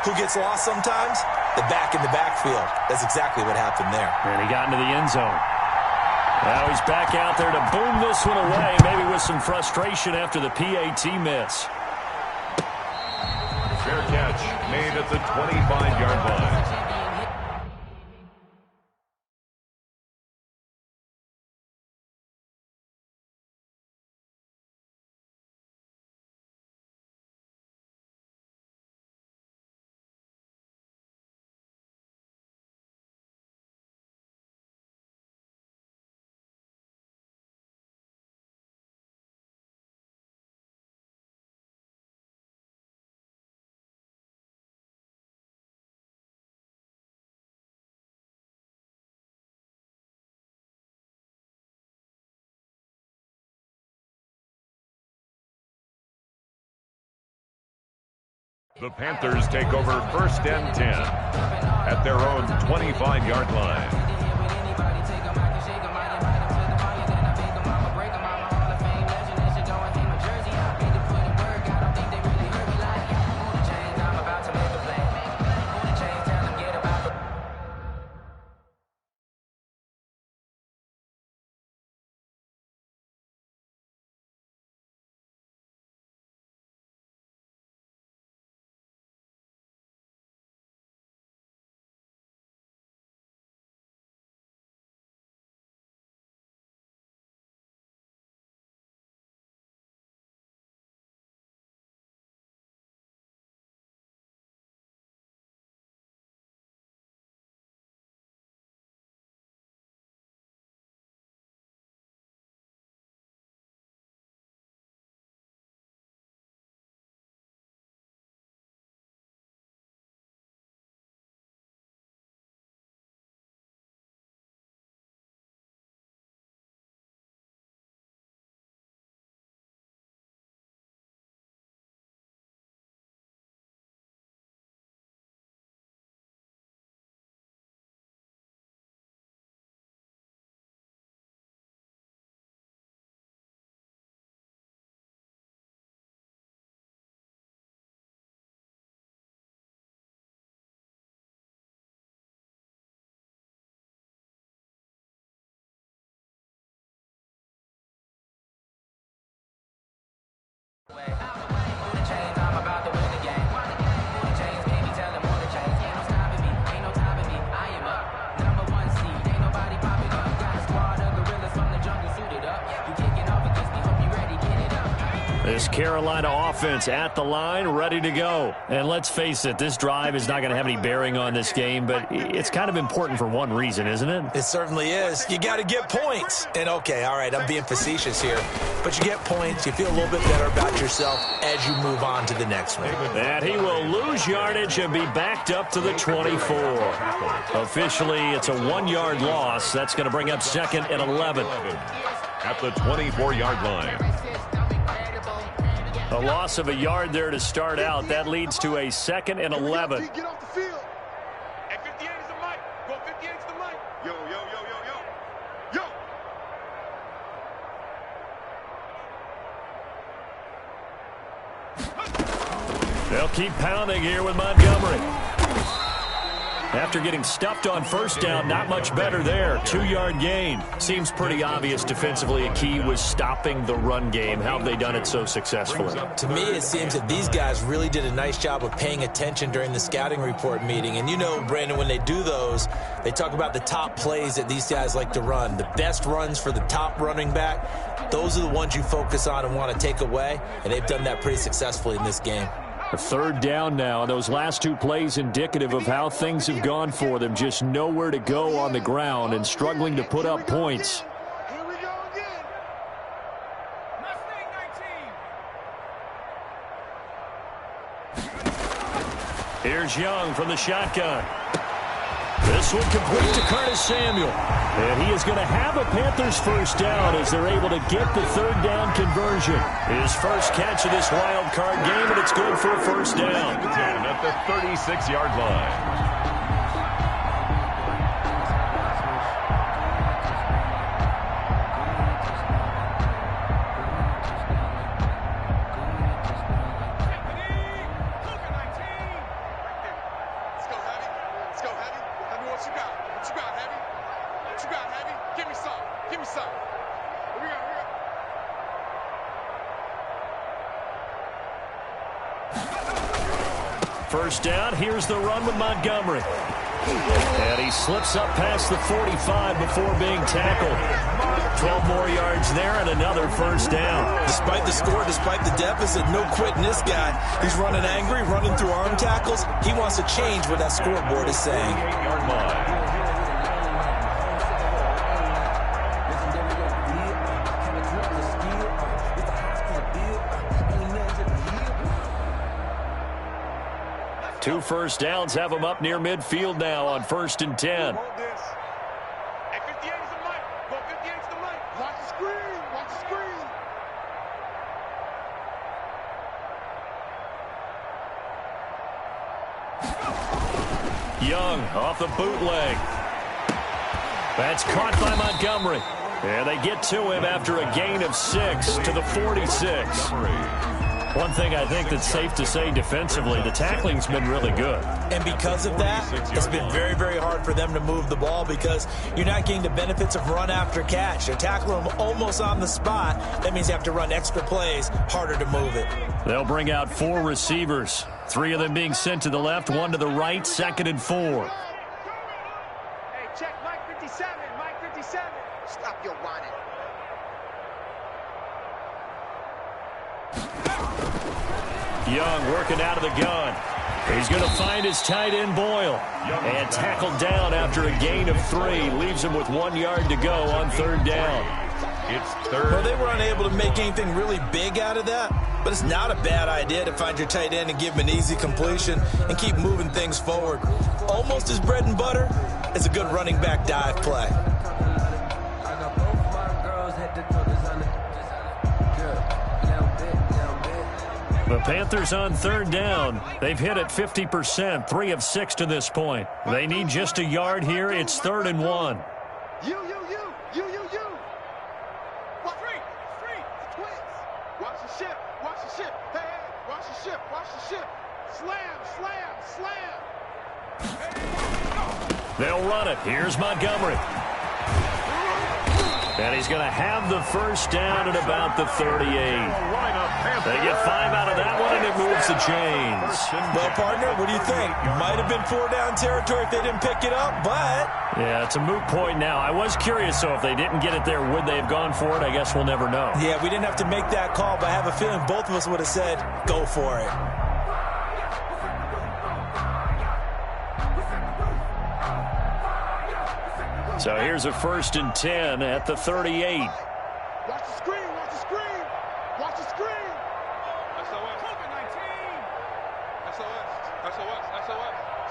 Speaker 4: Who gets lost sometimes? The back in the backfield. That's exactly what happened there.
Speaker 1: And he got into the end zone. Now he's back out there to boom this one away, maybe with some frustration after the PAT miss.
Speaker 5: Fair catch made at the 25-yard line. The Panthers take over 1st and 10 at their own 25-yard line.
Speaker 1: This Carolina offense at the line, ready to go. And let's face it, this drive is not going to have any bearing on this game, but it's kind of important for one reason, isn't it?
Speaker 4: It certainly is. You got to get points. And, okay, all right, I'm being facetious here. But you get points, you feel a little bit better about yourself as you move on to the next one.
Speaker 1: And he will lose yardage and be backed up to the 24. Officially, it's a 1-yard loss. That's going to bring up 2nd and 11.
Speaker 5: At the 24-yard line.
Speaker 1: A loss of a yard there to start out. That leads to a 2nd and 11.
Speaker 6: Get off the field. Hey, 58 is the mic. Go 58 is the mic. Yo, yo, yo, yo, yo. Yo.
Speaker 1: They'll keep pounding here with Montgomery. After getting stuffed on first down, not much better there. 2-yard gain. Seems pretty obvious defensively a key was stopping the run game. How have they done it so successfully?
Speaker 4: To me, it seems that these guys really did a nice job of paying attention during the scouting report meeting. And you know, Brandon, when they do those, they talk about the top plays that these guys like to run. The best runs for the top running back, those are the ones you focus on and want to take away. And they've done that pretty successfully in this game.
Speaker 1: A 3rd down now. Those last 2 plays indicative of how things have gone for them. Just nowhere to go on the ground and struggling to put up points.
Speaker 6: Here we go again.
Speaker 1: Here's Young from the shotgun. This one complete to Curtis Samuel. And he is going to have a Panthers first down as they're able to get the 3rd down conversion. His first catch of this wild card game, and it's good for a first down.
Speaker 5: 10 at the 36-yard line.
Speaker 1: First down, here's the run with Montgomery. And he slips up past the 45 before being tackled. 12 more yards there and another first down.
Speaker 4: Despite the score, despite the deficit, no quitting this guy. He's running angry, running through arm tackles. He wants to change what that scoreboard is saying.
Speaker 5: 8-yard line.
Speaker 1: Two first downs have them up near midfield now on 1st and 10.
Speaker 6: Hey, 58 is the mic. Go 58 is the mic. Watch the screen. Watch the screen.
Speaker 1: Young off the bootleg. That's caught by Montgomery. And they get to him after a gain of 6 to the 46. One thing I think that's safe to say defensively, the tackling's been really good.
Speaker 4: And because of that, it's been very, very hard for them to move the ball because you're not getting the benefits of run after catch. They're tackling them almost on the spot. That means you have to run extra plays, harder to move it.
Speaker 1: They'll bring out 4 receivers. 3 of them being sent to the left, 1 to the right, 2nd and 4.
Speaker 7: Hey, check Mike 57. Mike 57.
Speaker 6: Stop your whining.
Speaker 1: Young working out of the gun. He's going to find his tight end Boyle. And tackled down after a gain of 3. Leaves him with 1 yard to go on 3rd down.
Speaker 5: It's 3rd.
Speaker 4: Well, they were unable to make anything really big out of that, but it's not a bad idea to find your tight end and give him an easy completion and keep moving things forward. Almost as bread and butter as a good running back dive play.
Speaker 1: The Panthers on 3rd down. They've hit it 50%, 3 of 6 to this point. They need just a yard here. It's 3rd and 1.
Speaker 6: You. Watch three. Twins. Watch the ship. Hey, watch the ship. Slam.
Speaker 1: They'll run it. Here's Montgomery. And he's going to have the first down at about the 38. They get 5 out of that one, and it moves the chains.
Speaker 4: Well, partner, what do you think? Might have been 4 down territory if they didn't pick it up, but...
Speaker 1: Yeah, it's a moot point now. I was curious, so if they didn't get it there, would they have gone for it? I guess we'll never know.
Speaker 4: Yeah, we didn't have to make that call, but I have a feeling both of us would have said, go for it.
Speaker 1: So here's a 1st and 10 at the 38.
Speaker 6: Watch the screen.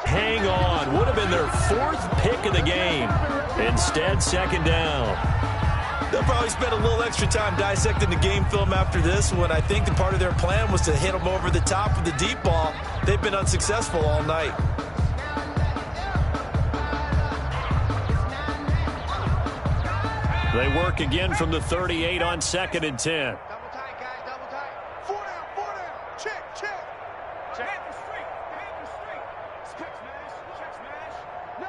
Speaker 1: Hang on. Would have been their 4th pick of the game. Instead, 2nd down.
Speaker 4: They'll probably spend a little extra time dissecting the game film after this one. I think the part of their plan was to hit them over the top with the deep ball. They've been unsuccessful all night.
Speaker 1: They work again from the 38 on 2nd and 10.
Speaker 6: Double tight, guys, double tight. 4 down. Check, check. Check the street. Check smash. No.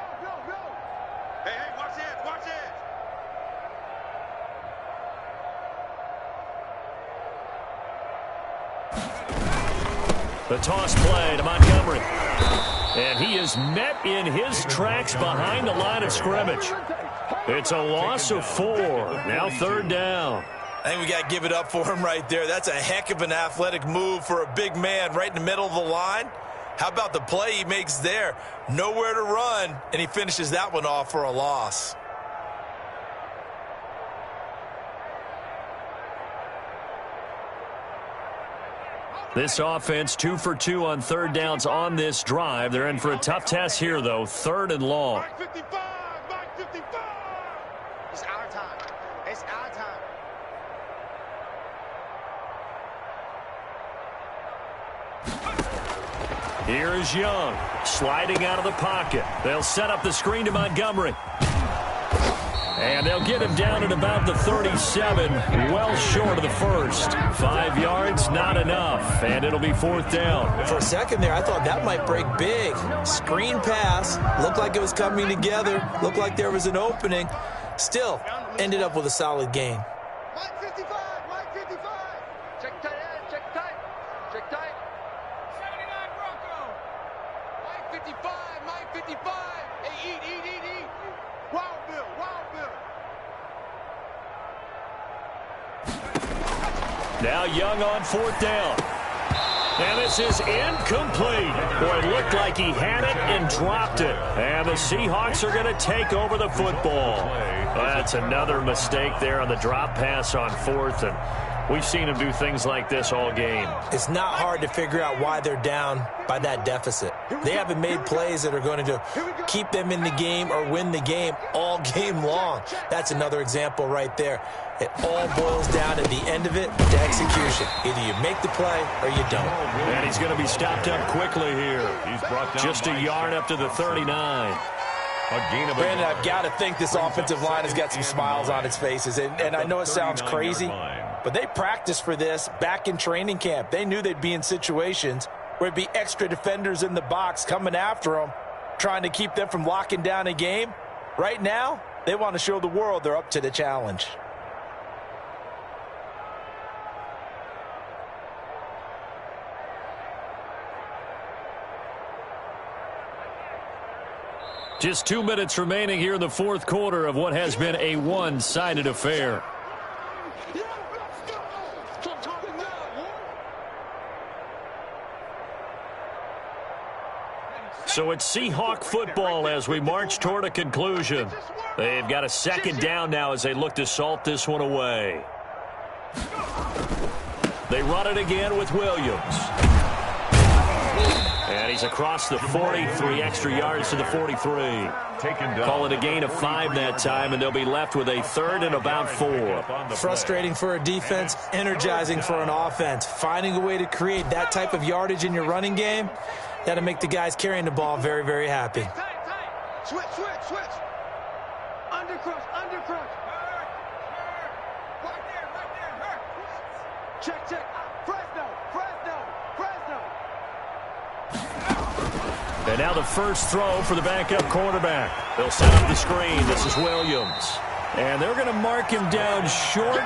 Speaker 6: Hey, watch the edge, watch the edge.
Speaker 1: The toss play to Montgomery. And he is met in his tracks behind the line of scrimmage. It's a loss of 4. Now 3rd down.
Speaker 4: I think we got to give it up for him right there. That's a heck of an athletic move for a big man right in the middle of the line. How about the play he makes there? Nowhere to run, and he finishes that one off for a loss.
Speaker 1: This offense 2 for 2 on 3rd downs on this drive. They're in for a tough test here, though. 3rd and long.
Speaker 6: Mike 55. It's our time. It's our time.
Speaker 1: Here is Young, sliding out of the pocket. They'll set up the screen to Montgomery. And they'll get him down at about the 37, well short of the first. 5 yards, not enough, and it'll be 4th down.
Speaker 4: For a second there, I thought that might break big. Screen pass, looked like it was coming together, looked like there was an opening. Still, ended up with a solid gain.
Speaker 6: Mike 55. Check tight end, check tight. 79 Bronco. Mike 55. Hey, eat. Wild Bill.
Speaker 1: Now Young on 4th down. And this is incomplete. Boy, it looked like he had it and dropped it. And the Seahawks are going to take over the football. That's another mistake there on the drop pass on 4th. And we've seen him do things like this all game.
Speaker 4: It's not hard to figure out why they're down by that deficit. They haven't made plays that are going to keep them in the game or win the game all game long. That's another example right there. It all boils down at the end of it to execution. Either you make the play or you don't.
Speaker 1: And he's going to be stopped up quickly here.
Speaker 5: He's brought down
Speaker 1: just a yard up to the 39.
Speaker 2: Brandon, I've got to think this offensive line has got some smiles on its faces. And I know it sounds crazy, but they practiced for this back in training camp. They knew they'd be in situations where it'd be extra defenders in the box coming after them, trying to keep them from locking down a game. Right now, they want to show the world they're up to the challenge.
Speaker 1: Just 2 minutes remaining here in the 4th quarter of what has been a one-sided affair. So it's Seahawk football as we march toward a conclusion. They've got a 2nd down now as they look to salt this one away. They run it again with Williams. And he's across the 40, 3 extra yards to the 43. Call it a gain of 5 that time, and they'll be left with a 3rd and about 4.
Speaker 4: Frustrating for a defense, energizing for an offense. Finding a way to create that type of yardage in your running game, that'll make the guys carrying the ball very, very happy.
Speaker 6: Switch. Undercrush. Right there. Check. Fresno.
Speaker 1: And now the first throw for the backup quarterback. They'll set up the screen. This is Williams. And they're going to mark him down short,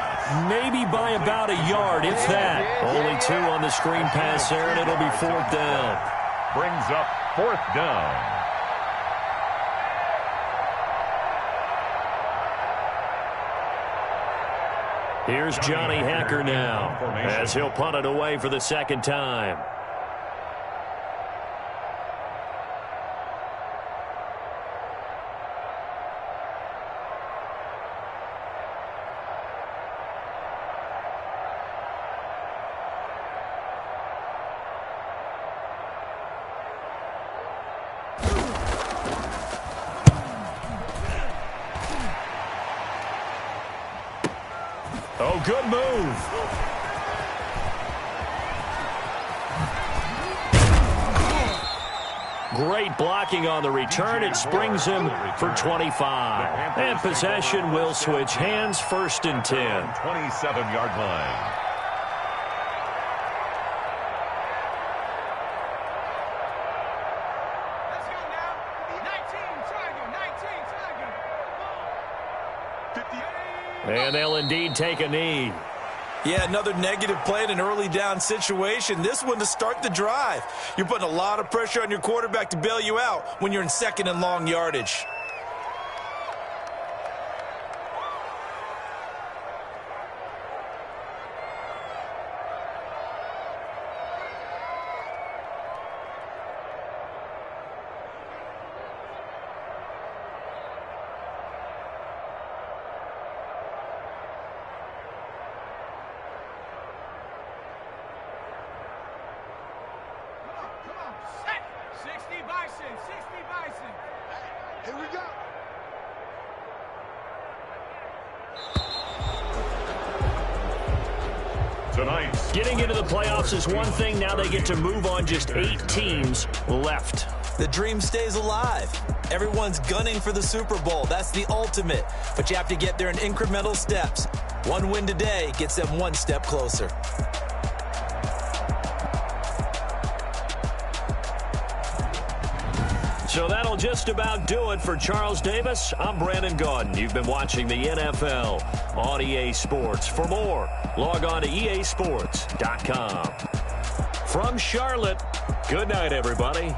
Speaker 1: maybe by about a yard, if that. Only 2 on the screen pass there, and it'll be 4th down.
Speaker 5: Brings up 4th down.
Speaker 1: Here's Johnny Hacker now as he'll punt it away for the 2nd time. good move. Great blocking on the return. It springs him for 25. And possession will switch hands, 1st and 10.
Speaker 5: 27-yard line.
Speaker 7: Let's go now. 19 target.
Speaker 1: And they'll indeed take a knee.
Speaker 4: Yeah, another negative play in an early down situation. This one to start the drive. You're putting a lot of pressure on your quarterback to bail you out when you're in 2nd and long yardage.
Speaker 6: Here we go.
Speaker 5: Tonight,
Speaker 1: Getting into the playoffs is one thing. Now they get to move on. Just 8 teams left.
Speaker 4: The dream stays alive. Everyone's gunning for the Super Bowl. That's the ultimate. But you have to get there in incremental steps. One win today gets them one step closer.
Speaker 1: So that'll just about do it for Charles Davis. I'm Brandon Gaudin. You've been watching the NFL on EA Sports. For more, log on to easports.com. From Charlotte, good night, everybody.